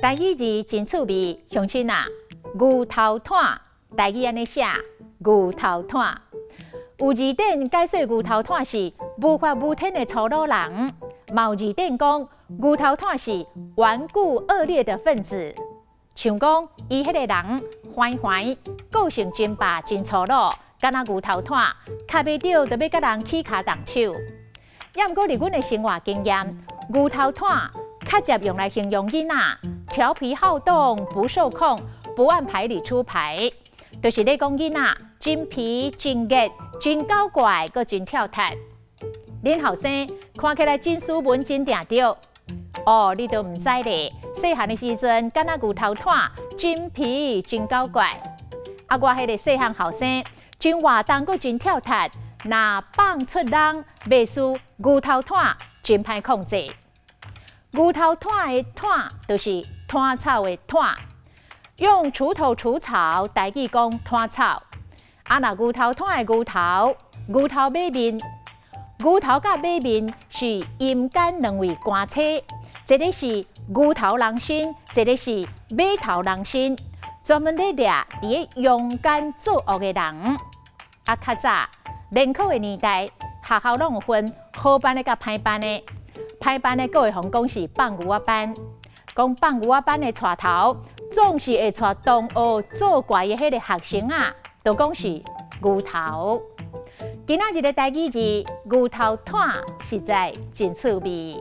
台语字真趣味，乡亲啊，牛头炭，台语安尼写，牛头炭。有字典解说牛头炭是无法无天的粗鲁人，有字典讲牛头炭是顽固恶劣的分子，像讲伊迄个人坏，个性真霸真粗鲁，敢若牛头炭，卡袂着就要甲人起骹动手。也毋过，伫阮的生活经验，牛头炭较常用来形容囡仔调皮好动、不受控、不按牌理出牌，就是咧讲囡仔真皮、真热、真搞怪，阁真跳脱。恁后生看起来真斯文、真定着，哦，你都毋知咧。细汉的时阵，敢若牛头炭，真皮、真搞怪。啊，我迄个细汉后生，真活动，阁真跳脱。若放出人，袂输牛头炭，真歹控制。牛头炭的炭，就是炭草的炭，用锄头除草，台语讲炭草。啊，若牛头炭的牛头马面，牛头甲马面是阴间两位官车，一个是牛头人身，一个是马头人身，专门咧掠伫咧勇敢作恶的人。啊，较早联考的年代，学校拢有分好班的甲歹班的。歹班的各会互讲是放牛仔班，讲放牛仔班的带头总是会带同学作怪的迄个学生啊，就讲是牛头。今仔日的台语字牛头炭实在真趣味。